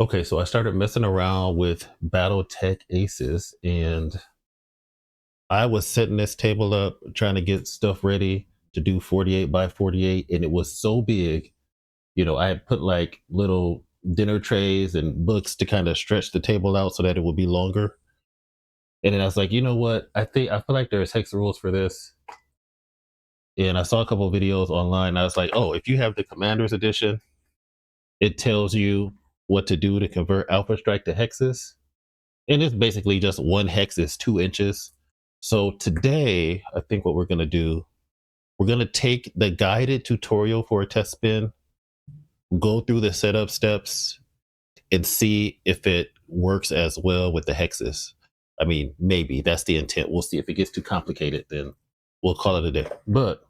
Okay, so I started messing around with BattleTech Aces, and I was setting this table up, trying to get stuff ready to do 48 by 48, and it was so big. I had put like little dinner trays and books to kind of stretch the table out so that it would be longer. And then I was like, you know what? I feel like there's hex rules for this. And I saw a couple of videos online. I was like, oh, if you have the Commander's Edition, it tells you what to do to convert Alpha Strike to hexes. And it's basically just one hex is 2 inches. So today, I think what we're going to do, we're going to take the guided tutorial for a test spin, go through the setup steps, and see if it works as well with the hexes. I mean, maybe that's the intent. We'll see. If it gets too complicated, then we'll call it a day. But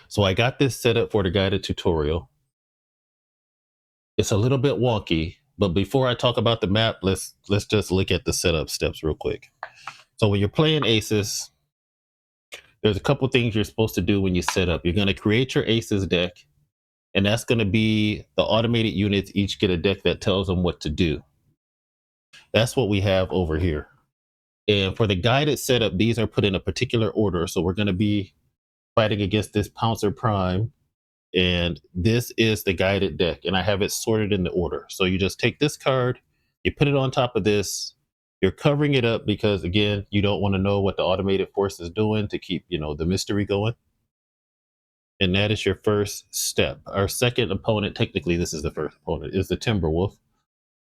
so I got this set up for the guided tutorial. It's a little bit wonky, but before I talk about the map, let's just look at the setup steps real quick. So when you're playing Aces, there's a couple things you're supposed to do when you set up. You're going to create your Aces deck, and that's going to be the automated units each get a deck that tells them what to do. That's what we have over here. And for the guided setup, these are put in a particular order. So we're going to be fighting against this Pouncer Prime, and this is the guided deck, and I have it sorted in the order. So you just take this card, you put it on top of this. You're covering it up because, again, you don't want to know what the automated force is doing to keep, the mystery going. And that is your first step. Our second opponent, technically this is the first opponent, is the Timberwolf.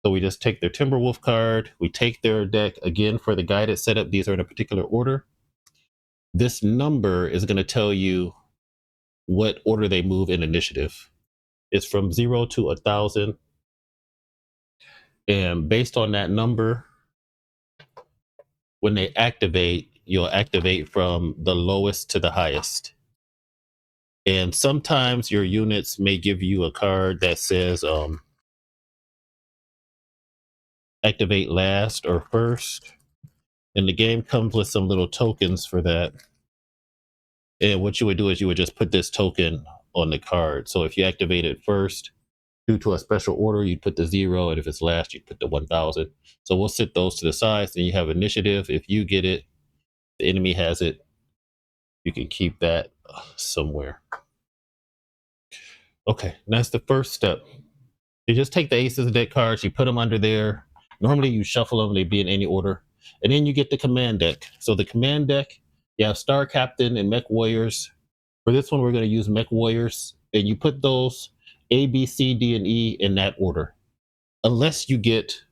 So we just take their Timberwolf card, we take their deck. Again, for the guided setup, these are in a particular order. This number is going to tell you what order they move in initiative. It's from 0 to 1,000. And based on that number, when they activate, you'll activate from the lowest to the highest. And sometimes your units may give you a card that says activate last or first. And the game comes with some little tokens for that. And what you would do is you would just put this token on the card. So if you activate it first, due to a special order, you'd put the 0, and if it's last, you'd put the 1,000. So we'll sit those to the side. Then you have initiative. If you get it, the enemy has it. You can keep that somewhere. Okay, that's the first step. You just take the Aces deck cards, you put them under there. Normally you shuffle them, they'd be in any order. And then you get the command deck. So the command deck, you have Star Captain and Mech Warriors. For this one, we're going to use Mech Warriors. And you put those A, B, C, D, and E in that order. Unless you get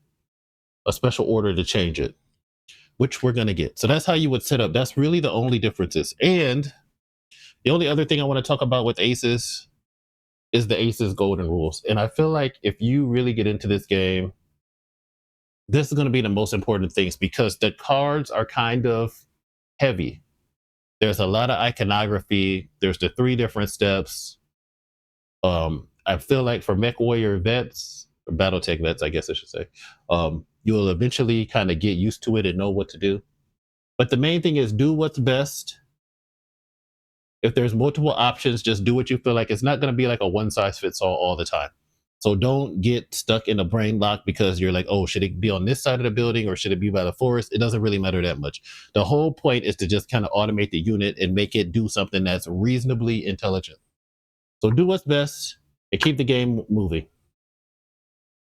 a special order to change it, which we're going to get. So that's how you would set up. That's really the only differences. And the only other thing I want to talk about with Aces is the Aces golden rules. And I feel like if you really get into this game, this is going to be the most important things because the cards are kind of heavy. There's a lot of iconography. There's the 3 different steps. I feel like for Mech Warrior vets, or BattleTech vets, I guess I should say, you'll eventually kind of get used to it and know what to do. But the main thing is do what's best. If there's multiple options, just do what you feel like. It's not going to be like a one size fits all the time. So don't get stuck in a brain lock because you're like, oh, should it be on this side of the building or should it be by the forest? It doesn't really matter that much. The whole point is to just kind of automate the unit and make it do something that's reasonably intelligent. So do what's best and keep the game moving.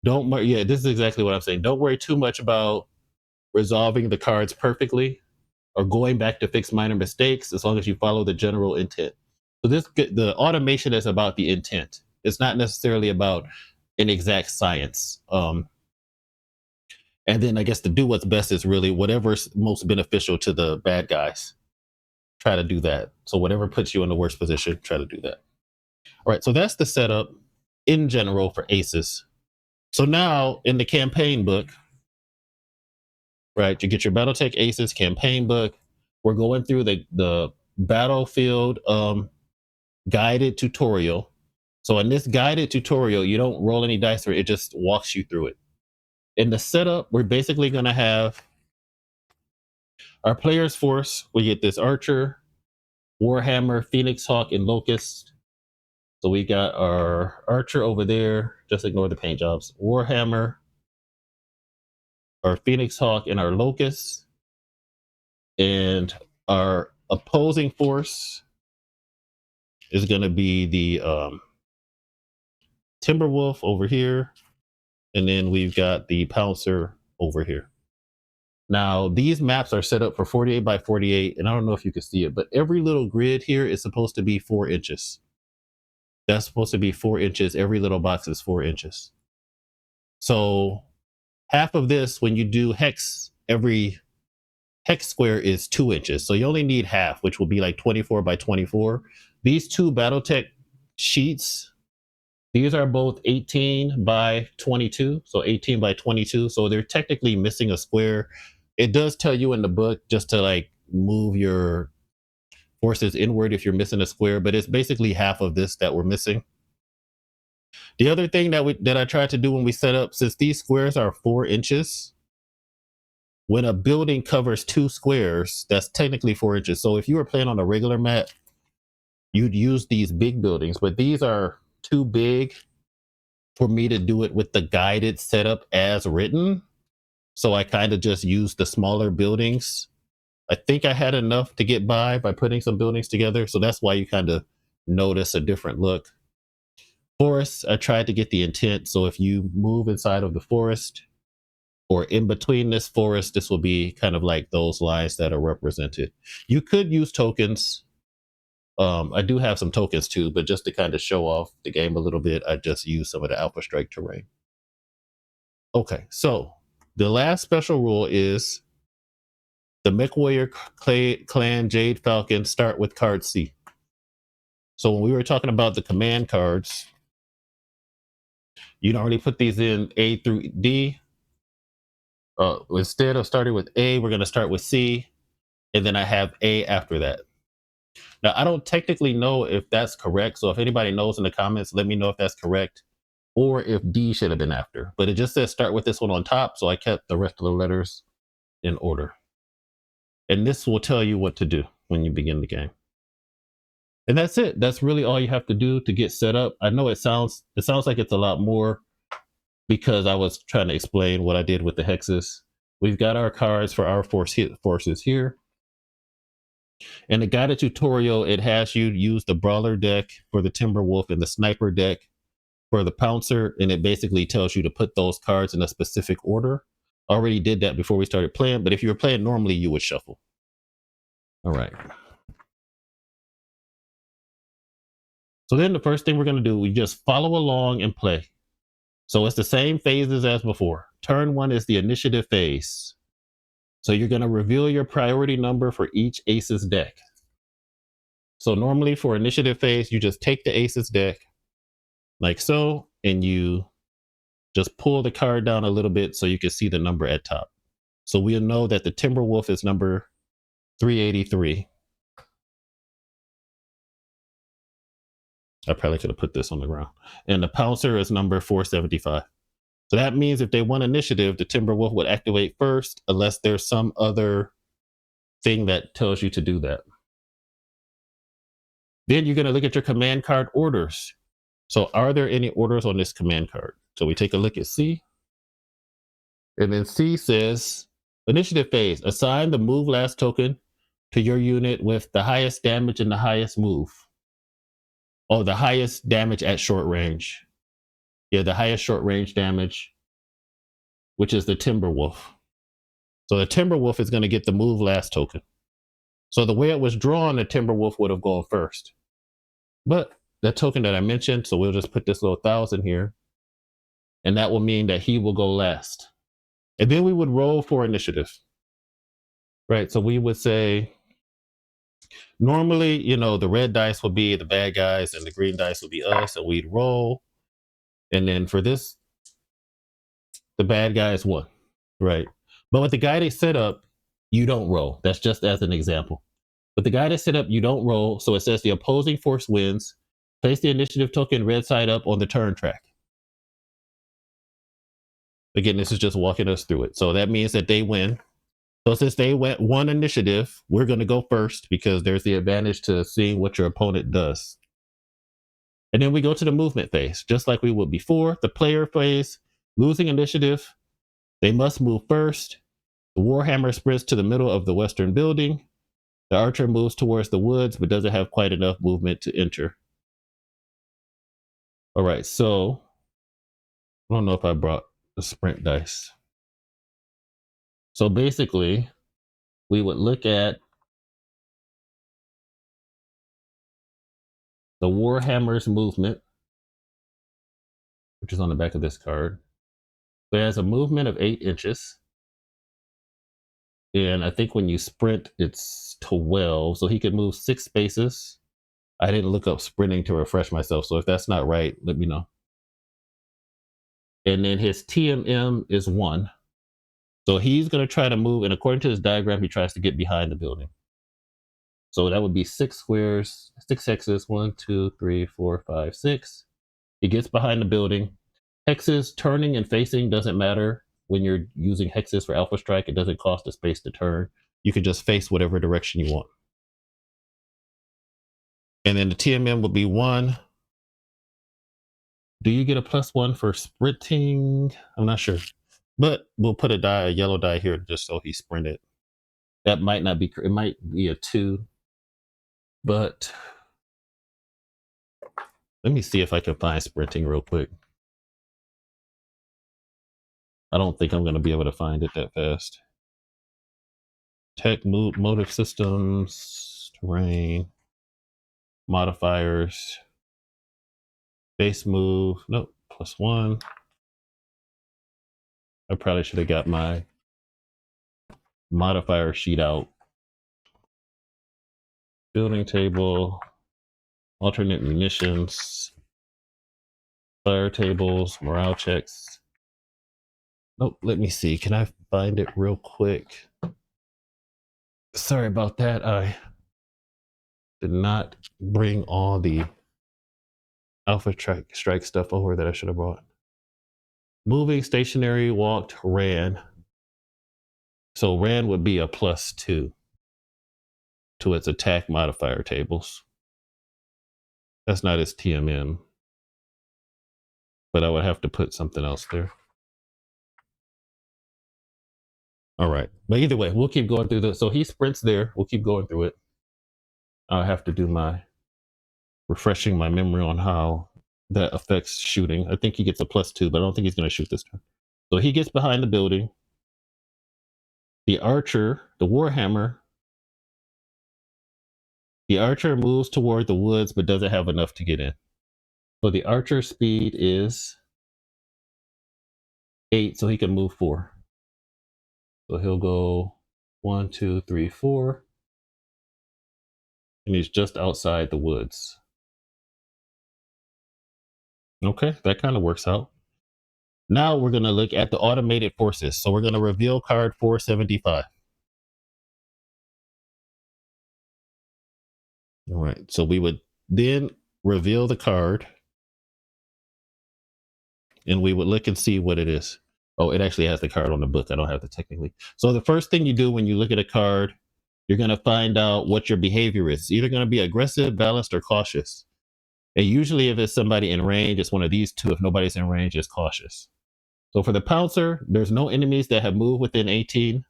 This is exactly what I'm saying. Don't worry too much about resolving the cards perfectly or going back to fix minor mistakes as long as you follow the general intent. So the automation is about the intent. It's not necessarily about an exact science. And then I guess to do what's best is really whatever's most beneficial to the bad guys. Try to do that. So whatever puts you in the worst position, try to do that. All right, so that's the setup in general for Aces. So now in the campaign book, right, you get your BattleTech Aces campaign book. We're going through the battlefield guided tutorial. So in this guided tutorial, you don't roll any dice for it, it just walks you through it. In the setup, we're basically going to have our player's force. We get this Archer, Warhammer, Phoenix Hawk, and Locust. So we got our archer over there. Just ignore the paint jobs. Warhammer, our Phoenix Hawk, and our Locust. And our opposing force is going to be the Timberwolf over here. And then we've got the Pouncer over here. Now, these maps are set up for 48 by 48, and I don't know if you can see it, but every little grid here is supposed to be 4 inches. That's supposed to be 4 inches. Every little box is 4 inches. So half of this, when you do hex, every hex square is 2 inches. So you only need half, which will be like 24 by 24. These two BattleTech sheets, these are both 18 by 22. So 18 by 22. So they're technically missing a square. It does tell you in the book just to like move your forces inward if you're missing a square, but it's basically half of this that we're missing. The other thing that I tried to do when we set up, since these squares are 4 inches, when a building covers 2 squares, that's technically 4 inches. So if you were playing on a regular map, you'd use these big buildings, but these are too big for me to do it with the guided setup as written. So I kind of just used the smaller buildings. I think I had enough to get by putting some buildings together. So that's why you kind of notice a different look. Forest, I tried to get the intent. So if you move inside of the forest or in between this forest, this will be kind of like those lines that are represented. You could use tokens. I do have some tokens too, but just to kind of show off the game a little bit, I just use some of the Alpha Strike terrain. Okay, so the last special rule is the Mech Warrior Clan Jade Falcon start with card C. So when we were talking about the command cards, you normally put these in A through D. Instead of starting with A, we're going to start with C, and then I have A after that. Now, I don't technically know if that's correct. So if anybody knows in the comments, let me know if that's correct or if D should have been after. But it just says start with this one on top. So I kept the rest of the letters in order. And this will tell you what to do when you begin the game. And that's it. That's really all you have to do to get set up. I know it sounds like it's a lot more because I was trying to explain what I did with the hexes. We've got our cards for our forces here. In the guided tutorial, it has you use the Brawler deck for the Timberwolf and the Sniper deck for the Pouncer, and it basically tells you to put those cards in a specific order. I already did that before we started playing, but if you were playing normally, you would shuffle. All right. So then the first thing we're going to do, we just follow along and play. So it's the same phases as before. Turn 1 is the initiative phase. So you're going to reveal your priority number for each Aces deck. So normally for initiative phase, you just take the Aces deck like so, and you just pull the card down a little bit so you can see the number at top. So we'll know that the Timberwolf is number 383. I probably could have put this on the ground. And the Pouncer is number 475. So that means if they won initiative, the Timberwolf would activate first unless there's some other thing that tells you to do that. Then you're going to look at your command card orders. So are there any orders on this command card? So we take a look at C. And then C says, initiative phase, assign the move last token to your unit with the highest damage and the highest move. Oh, the highest damage at short range. Yeah, the highest short range damage, which is the Timberwolf. So the Timberwolf is going to get the move last token. So the way it was drawn, the Timberwolf would have gone first. But that token that I mentioned, so we'll just put this little 1,000 here. And that will mean that he will go last. And then we would roll for initiative. Right, so we would say, normally, the red dice would be the bad guys and the green dice would be us, and we'd roll. And then for this, the bad guys won, right? But with the guided setup, you don't roll. That's just as an example. But the guided setup, you don't roll. So it says the opposing force wins. Place the initiative token red side up on the turn track. Again, this is just walking us through it. So that means that they win. So since they went one initiative, we're going to go first because there's the advantage to seeing what your opponent does. And then we go to the movement phase, just like we would before. The player phase, losing initiative, they must move first. The Warhammer sprints to the middle of the western building. The archer moves towards the woods, but doesn't have quite enough movement to enter. All right, so I don't know if I brought the sprint dice. So basically, we would look at the Warhammer's movement, which is on the back of this card. So it has a movement of 8 inches. And I think when you sprint, it's 12. So he could move 6 spaces. I didn't look up sprinting to refresh myself. So if that's not right, let me know. And then his TMM is 1. So he's going to try to move. And according to his diagram, he tries to get behind the building. So that would be 6 squares, 6 hexes, 1, 2, 3, 4, 5, 6. He gets behind the building. Hexes turning and facing doesn't matter. When you're using hexes for Alpha Strike, it doesn't cost a space to turn. You can just face whatever direction you want. And then the TMM will be 1. Do you get a +1 for sprinting? I'm not sure. But we'll put a yellow die here just so he sprinted. That might not be, it might be a 2. But let me see if I can find sprinting real quick. I don't think I'm going to be able to find it that fast. Tech, motive systems, terrain, modifiers, base move. Nope, +1. I probably should have got my modifier sheet out. Building table, alternate munitions, fire tables, morale checks. Nope, let me see. Can I find it real quick? Sorry about that. I did not bring all the Alpha Strike stuff over that I should have brought. Moving, stationary, walked, ran. So ran would be a +2 to its attack modifier tables. That's not its TMM. But I would have to put something else there. All right. But either way, we'll keep going through this. So he sprints there. We'll keep going through it. I'll have to do my refreshing my memory on how that affects shooting. I think he gets a +2, but I don't think he's going to shoot this turn. So he gets behind the building. The archer, the Warhammer, the archer moves toward the woods, but doesn't have enough to get in. So the archer speed is 8, so he can move 4. So he'll go 1, 2, 3, 4. And he's just outside the woods. Okay, that kind of works out. Now we're going to look at the automated forces. So we're going to reveal card 475. All right, so we would then reveal the card. And we would look and see what it is. Oh, it actually has the card on the book. I don't have it technically. So the first thing you do when you look at a card, you're going to find out what your behavior is. It's either going to be aggressive, balanced, or cautious. And usually if it's somebody in range, it's one of these two. If nobody's in range, it's cautious. So for the pouncer, there's no enemies that have moved within 18.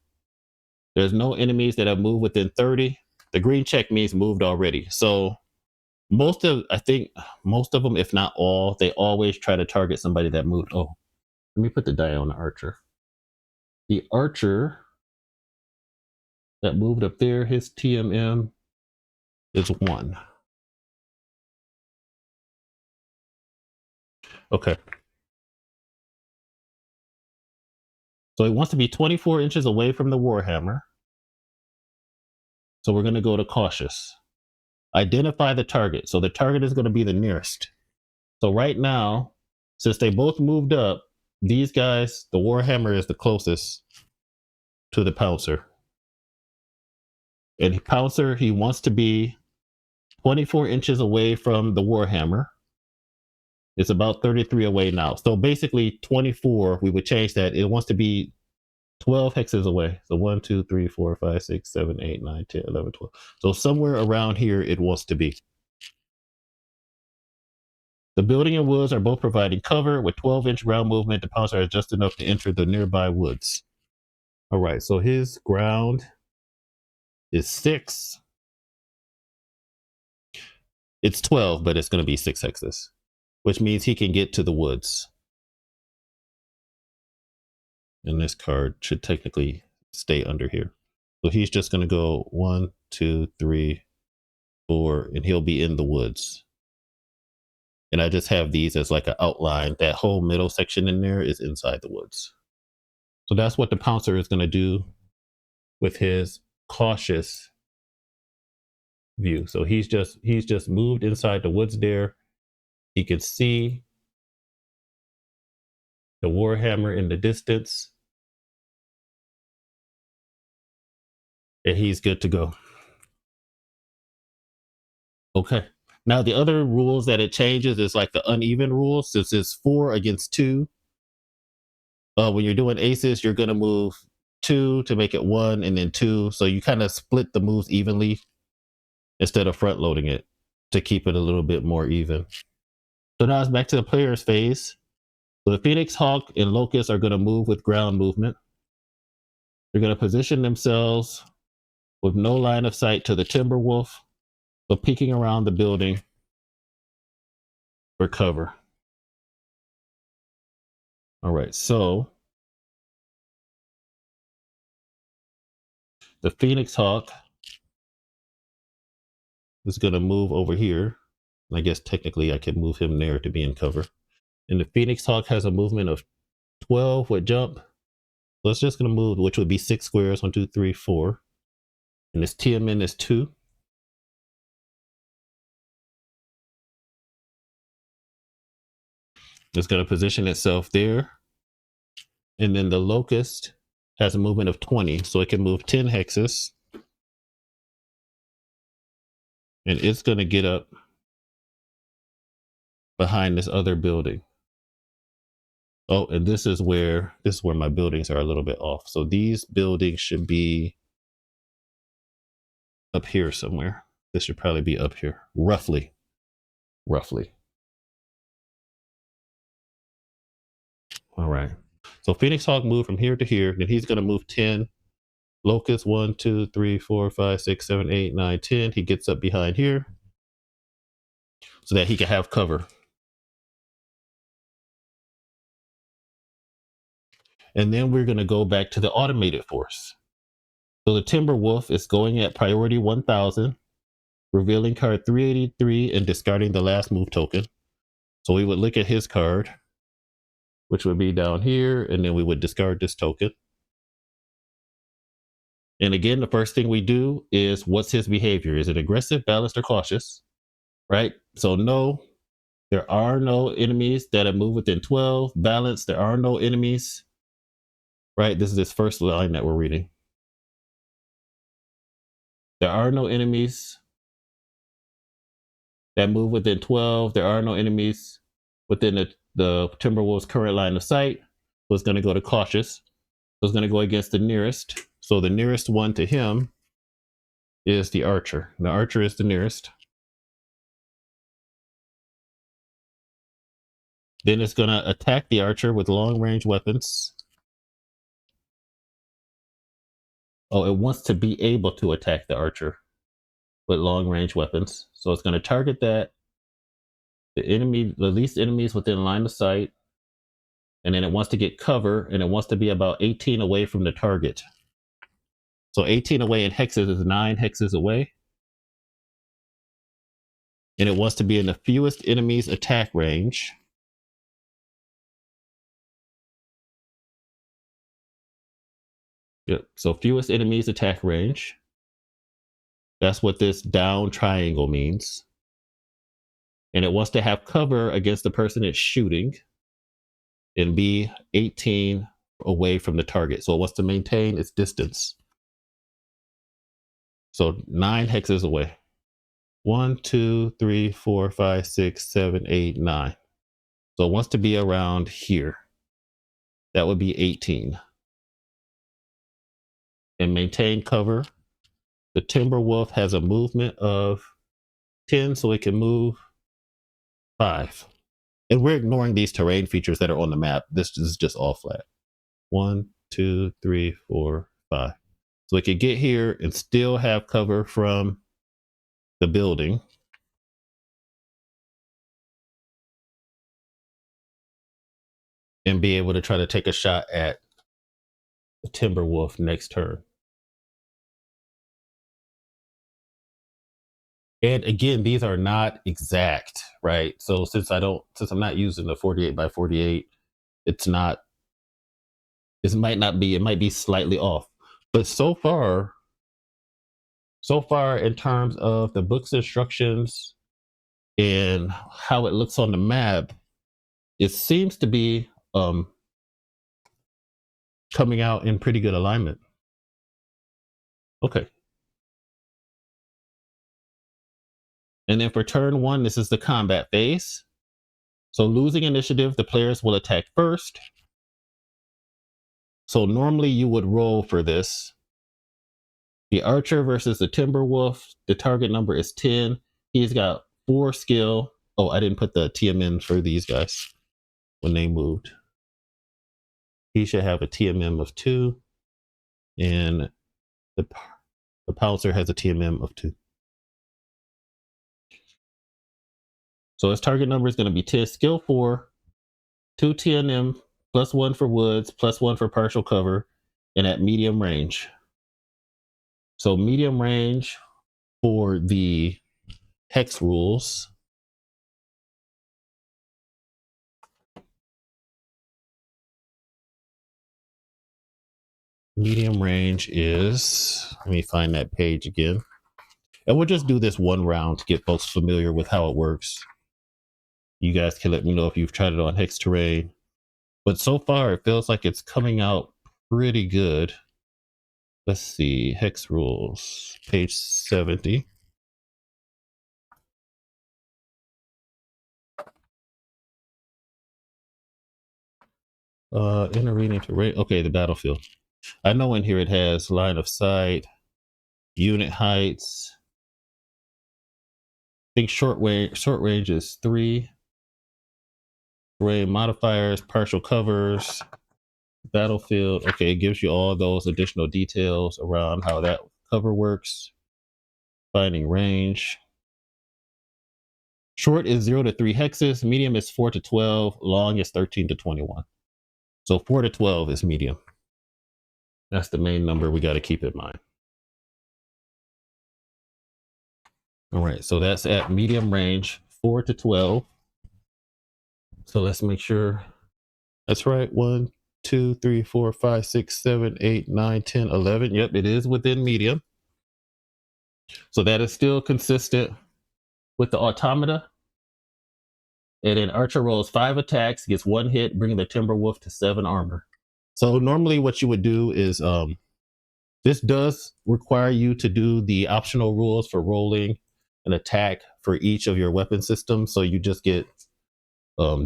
There's no enemies that have moved within 30. The green check means moved already. So I think most of them, if not all, they always try to target somebody that moved. Oh, let me put the die on the archer. The archer that moved up there, his TMM is 1. Okay. So he wants to be 24 inches away from the Warhammer. So we're going to go to cautious. Identify the target. So the target is going to be the nearest. So right now, since they both moved up, these guys, the Warhammer is the closest to the pouncer. And pouncer, he wants to be 24 inches away from the Warhammer. It's about 33 away now. So basically 24, we would change that. It wants to be 12 hexes away. So 1, 2, 3, 4, 5, 6, 7, 8, 9, 10, 11, 12. So somewhere around here it wants to be. The building and woods are both providing cover. With 12-inch ground movement, the pouncer are just enough to enter the nearby woods. All right, so his ground is 6. It's 12, but it's going to be 6 hexes, which means he can get to the woods. And this card should technically stay under here. So he's just going to go 1, 2, 3, 4, and he'll be in the woods. And I just have these as like an outline. That whole middle section in there is inside the woods. So that's what the pouncer is going to do with his cautious view. So he's just moved inside the woods there. He can see the warhammer in the distance, and he's good to go. Okay. Now the other rules that it changes is like the uneven rules. Since it's 4 against 2, when you're doing aces, you're gonna move 2 to make it 1, and then 2. So you kind of split the moves evenly instead of front loading it to keep it a little bit more even. So now it's back to the player's phase. So the Phoenix, Hawk, and Locust are going to move with ground movement. They're going to position themselves with no line of sight to the Timberwolf, so peeking around the building for cover. All right, so the Phoenix Hawk is going to move over here. I guess technically I could move him there to be in cover. And the Phoenix Hawk has a movement of 12 with jump. So it's just going to move, which would be 6 squares, 1, 2, 3, 4. And its TMN is 2. It's going to position itself there. And then the Locust has a movement of 20. So it can move 10 hexes. And it's going to get up behind this other building. Oh, and this is where my buildings are a little bit off. So these buildings should be up here somewhere. This should probably be up here, roughly. All right. So Phoenix Hawk moved from here to here. Then he's going to move 10. Locust 1, 2, 3, 4, 5, 6, 7, 8, 9, 10. He gets up behind here so that he can have cover. And then we're going to go back to the automated force. So the Timberwolf is going at priority 1000, revealing card 383 and discarding the last move token. So we would look at his card, which would be down here, and then we would discard this token. And again, the first thing we do is, what's his behavior? Is it aggressive, balanced, or cautious? Right? So no, there are no enemies that have moved within 12. Balanced, there are no enemies. Right? This is this first line that we're reading. There are no enemies that move within 12. There are no enemies within the Timberwolves' current line of sight. So it's going to go to cautious. So it's going to go against the nearest. So the nearest one to him is the archer. The archer is the nearest. Then it's going to attack the archer with long range weapons. Oh, it wants to be able to attack the archer with long range weapons. So it's going to target that, the least enemies within line of sight. And then it wants to get cover, and it wants to be about 18 away from the target. So 18 away in hexes is 9 hexes away. And it wants to be in the fewest enemies attack range. Yep. So fewest enemies attack range. That's what this down triangle means. And it wants to have cover against the person it's shooting and be 18 away from the target. So it wants to maintain its distance. So 9 hexes away. 1, 2, 3, 4, 5, 6, 7, 8, 9. So it wants to be around here. That would be 18. And maintain cover. The Timberwolf has a movement of 10, so it can move 5. And we're ignoring these terrain features that are on the map. This is just all flat. 1, 2, 3, 4, 5. So we could get here and still have cover from the building. And be able to try to take a shot at the Timberwolf next turn. And again, these are not exact, right? So since I'm not using the 48 by 48, it might be slightly off. But so far in terms of the book's instructions and how it looks on the map, it seems to be coming out in pretty good alignment. Okay. And then for turn 1, this is the combat phase. So losing initiative, the players will attack first. So normally you would roll for this. The archer versus the Timberwolf, the target number is 10. He's got 4 skill. Oh, I didn't put the TMM for these guys when they moved. He should have a TMM of 2. And the Pouncer has a TMM of 2. So his target number is going to be 10, skill 4, 2 TNM, plus 1 for woods, plus 1 for partial cover, and at medium range. So medium range for the hex rules. Medium range is, let me find that page again. And we'll just do this one round to get folks familiar with how it works. You guys can let me know if you've tried it on hex terrain. But so far, it feels like it's coming out pretty good. Let's see, hex rules, page 70. Intervening terrain. Okay, the battlefield. I know in here it has line of sight, unit heights. I think short range is 3. Terrain modifiers, partial covers, battlefield. Okay, it gives you all those additional details around how that cover works. Finding range. Short is 0 to 3 hexes. Medium is 4 to 12. Long is 13 to 21. So 4 to 12 is medium. That's the main number we got to keep in mind. All right, so that's at medium range, 4 to 12. So let's make sure that's right. 1, 2, 3, 4, 5, 6, 7, 8, 9, 10, 11. Yep, it is within medium. So that is still consistent with the automata. And then Archer rolls 5 attacks, gets 1 hit, bringing the Timberwolf to 7 armor. So normally what you would do is this does require you to do the optional rules for rolling an attack for each of your weapon systems. So you just get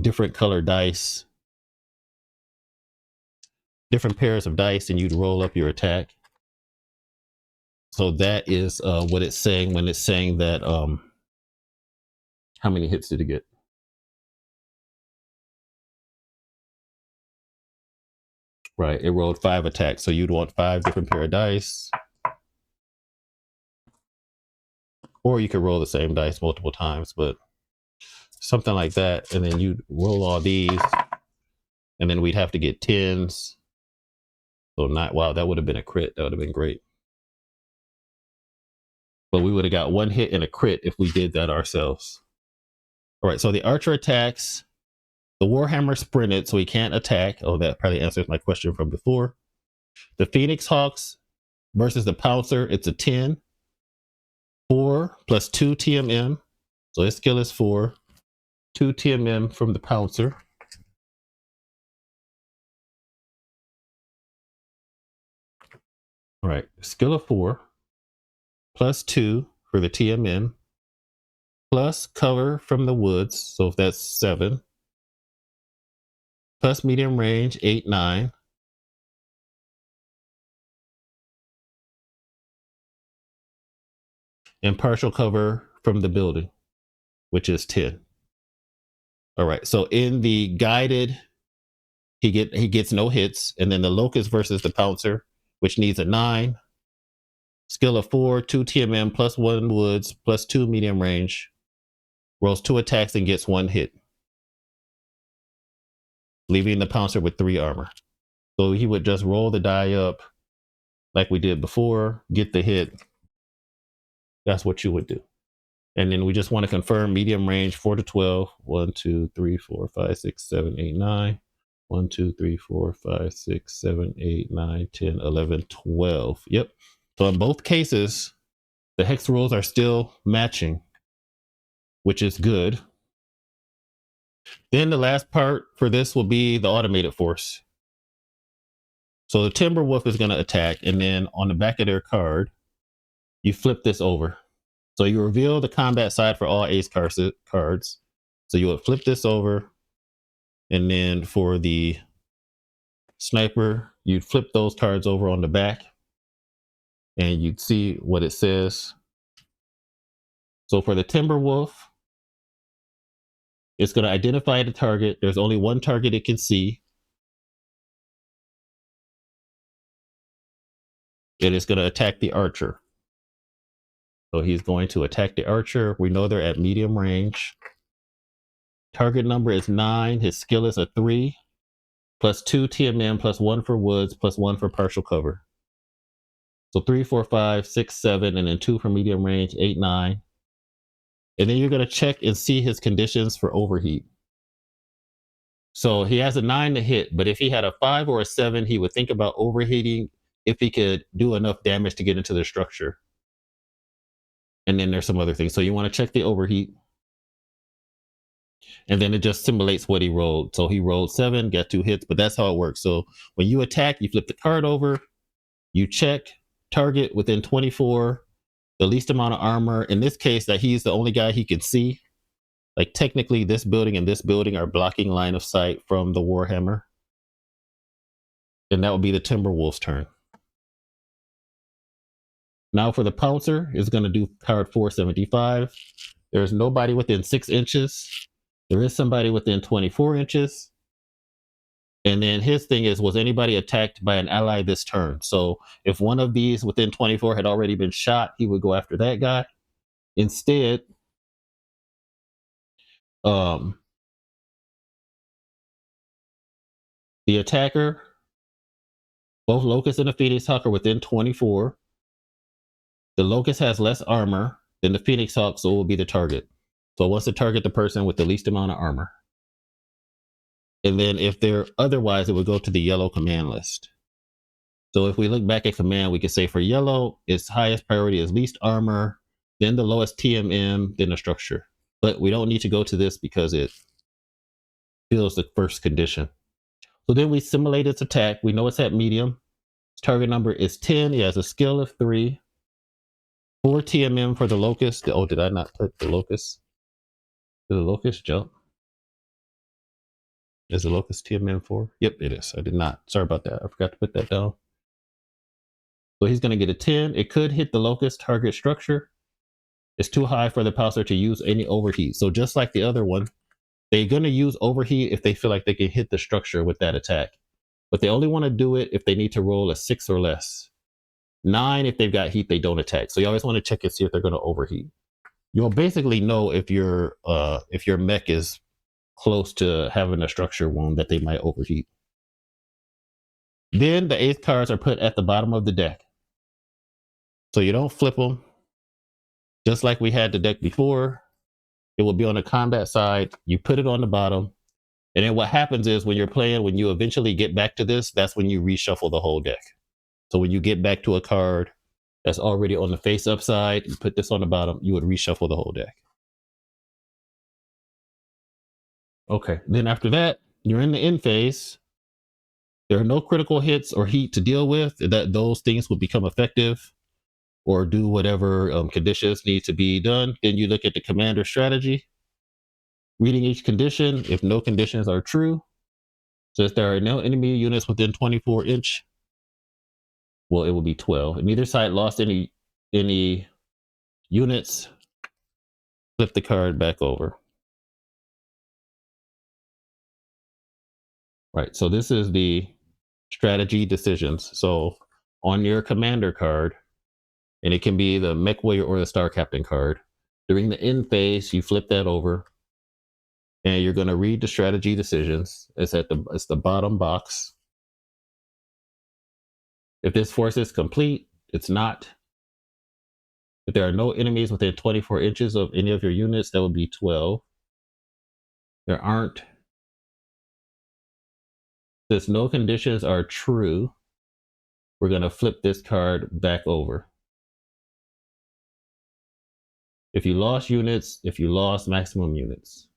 different color dice, different pairs of dice, and you'd roll up your attack. So that is what it's saying when it's saying that how many hits did it get? Right, it rolled 5 attacks. So you'd want 5 different pair of dice. Or you could roll the same dice multiple times, but something like that. And then you'd roll all these. And then we'd have to get 10s. So wow, that would have been a crit. That would have been great. But we would have got 1 hit and a crit if we did that ourselves. All right, so the archer attacks. The Warhammer sprinted, so he can't attack. Oh, that probably answers my question from before. The Phoenix Hawks versus the Pouncer, it's a 10. 4 plus 2 TMM. So his skill is 4. 2 TMM from the Pouncer. All right, skill of 4 plus 2 for the TMM plus cover from the woods. So if that's 7. Plus medium range, 8, 9. And partial cover from the building, which is 10. All right. So in the guided, he gets no hits, and then the locust versus the pouncer, which needs a 9, skill of 4, 2 TMM plus 1 woods plus 2 medium range, rolls 2 attacks and gets 1 hit, leaving the pouncer with 3 armor. So he would just roll the die up like we did before, get the hit. That's what you would do. And then we just want to confirm medium range 4 to 12. 1, 2, 3, 4, 5, 6, 7, 8, 9. 1, 2, 3, 4, 5, 6, 7, 8, 9, 10, 11, 12. Yep. So in both cases, the hex rules are still matching, which is good. Then the last part for this will be the automated force. So the Timberwolf is going to attack, and then on the back of their card, you flip this over. So you reveal the combat side for all ace cards. So you would flip this over, and then for the sniper, you'd flip those cards over on the back, and you'd see what it says. So for the Timberwolf, it's going to identify the target. There's only one target it can see. And it's going to attack the archer. So he's going to attack the archer. We know they're at medium range. Target number is 9. His skill is a 3. Plus 2 TMM, plus 1 for woods, plus 1 for partial cover. So 3, 4, 5, 6, 7, and then 2 for medium range, 8, 9. And then you're going to check and see his conditions for overheat. So he has a 9 to hit, but if he had a 5 or a 7, he would think about overheating if he could do enough damage to get into the structure. And then there's some other things. So you want to check the overheat. And then it just simulates what he rolled. So he rolled 7, got 2 hits, but that's how it works. So when you attack, you flip the card over, you check target within 24, the least amount of armor. In this case, that he's the only guy he can see. Like technically this building and this building are blocking line of sight from the Warhammer. And that would be the Timberwolf's turn. Now for the Pouncer, is going to do card 475. There's nobody within 6 inches. There is somebody within 24 inches. And then his thing is, was anybody attacked by an ally this turn? So if one of these within 24 had already been shot, he would go after that guy. Instead, the attacker, both Locust and the Phoenix Hawk are within 24. The Locust has less armor than the Phoenix Hawk, so it will be the target. So it wants to target the person with the least amount of armor. And then if they're otherwise, it would go to the yellow command list. So if we look back at command, we can say for yellow, its highest priority is least armor, then the lowest TMM, then the structure. But we don't need to go to this because it fills the first condition. So then we simulate its attack. We know it's at medium. Its target number is 10. He has a skill of 3. 4 TMM for the Locust. Oh, did I not put the Locust? Did the Locust jump? Is the Locust TMM 4? Yep, it is. I did not. Sorry about that. I forgot to put that down. So he's going to get a 10. It could hit the Locust target structure. It's too high for the Pouncer to use any overheat. So just like the other one, they're going to use overheat if they feel like they can hit the structure with that attack. But they only want to do it if they need to roll a 6 or less. 9, if they've got heat, they don't attack. So you always want to check and see if they're going to overheat. You'll basically know if your mech is close to having a structure wound that they might overheat. Then the ace cards are put at the bottom of the deck. So you don't flip them. Just like we had the deck before, it will be on the combat side. You put it on the bottom. And then what happens is when you're playing, when you eventually get back to this, that's when you reshuffle the whole deck. So when you get back to a card that's already on the face-up side, you put this on the bottom, you would reshuffle the whole deck. Okay, then after that, you're in the end phase. There are no critical hits or heat to deal with. Those things will become effective or do whatever conditions need to be done. Then you look at the commander strategy, reading each condition. If no conditions are true, so if there are no enemy units within 24 inch, well, it will be 12. If neither side lost any units, flip the card back over. Right. So this is the strategy decisions. So on your commander card, and it can be the mech warrior or the star captain card, during the end phase, you flip that over and you're going to read the strategy decisions. It's the bottom box. If this force is complete, it's not. If there are no enemies within 24 inches of any of your units, that would be 12. There aren't. Since no conditions are true, we're going to flip this card back over. If you lost units, if you lost maximum units.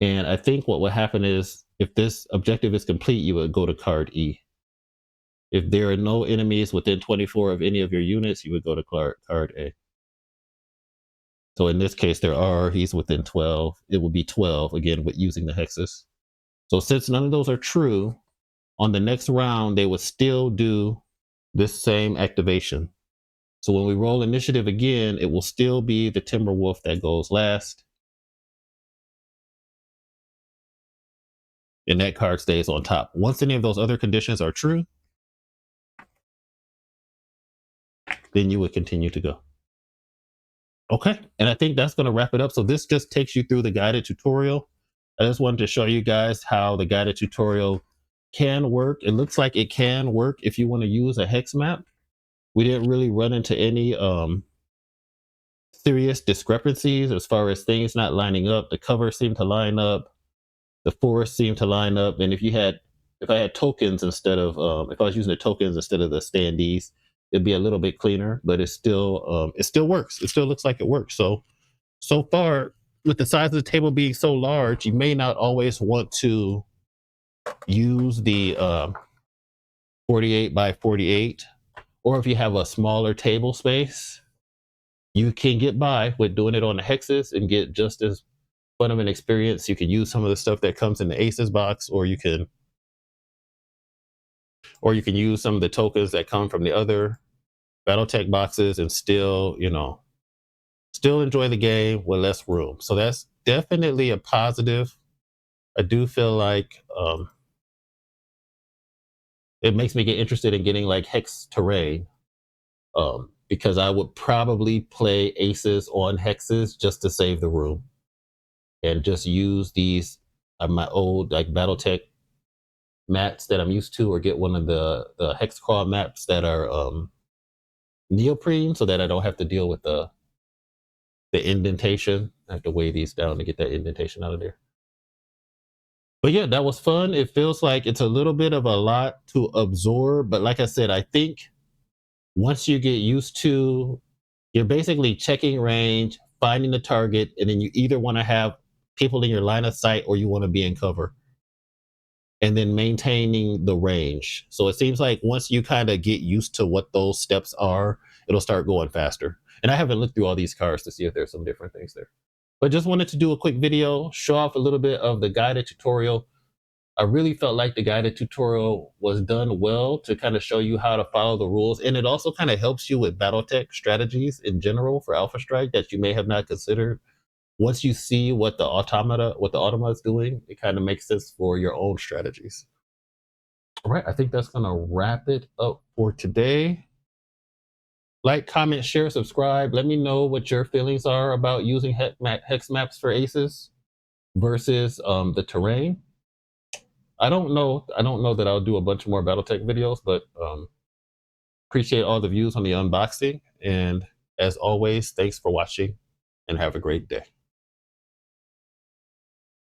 And I think what would happen is if this objective is complete, you would go to card E. If there are no enemies within 24 of any of your units, you would go to card A. So in this case, there are, he's within 12. It will be 12, again, with using the hexes. So since none of those are true, on the next round, they would still do this same activation. So when we roll initiative again, it will still be the Timberwolf that goes last. And that card stays on top. Once any of those other conditions are true, then you would continue to go. Okay, and I think that's going to wrap it up. So this just takes you through the guided tutorial. I just wanted to show you guys how the guided tutorial can work. It looks like it can work if you want to use a hex map. We didn't really run into any serious discrepancies as far as things not lining up. The cover seemed to line up. The forest seemed to line up. And if I had tokens instead of, if I was using the tokens instead of the standees, it'd be a little bit cleaner, but it still works. It still looks like it works. So far, with the size of the table being so large, you may not always want to use the 48 by 48, or if you have a smaller table space, you can get by with doing it on the hexes and get just as fun of an experience. You can use some of the stuff that comes in the Aces box, or you can use some of the tokens that come from the other BattleTech boxes and still enjoy the game with less room. So that's definitely a positive. I do feel like it makes me get interested in getting like hex terrain, because I would probably play aces on hexes just to save the room and just use these my old like BattleTech mats that I'm used to, or get one of the hex crawl maps that are neoprene, so that I don't have to deal with the indentation. I have to weigh these down to get that indentation out of there. But yeah, that was fun. It feels like it's a little bit of a lot to absorb, but like I said, I think once you get used to, you're basically checking range, finding the target, and then you either want to have people in your line of sight or you want to be in cover, and then maintaining the range. So it seems like once you kind of get used to what those steps are, it'll start going faster. And I haven't looked through all these cards to see if there's some different things there. But just wanted to do a quick video, show off a little bit of the guided tutorial. I really felt like the guided tutorial was done well to kind of show you how to follow the rules. And it also kind of helps you with BattleTech strategies in general for Alpha Strike that you may have not considered. Once you see what the automata is doing, it kind of makes sense for your own strategies. All right, I think that's going to wrap it up for today. Like, comment, share, subscribe. Let me know what your feelings are about using hex maps for aces versus the terrain. I don't know that I'll do a bunch more BattleTech videos, but appreciate all the views on the unboxing. And as always, thanks for watching and have a great day.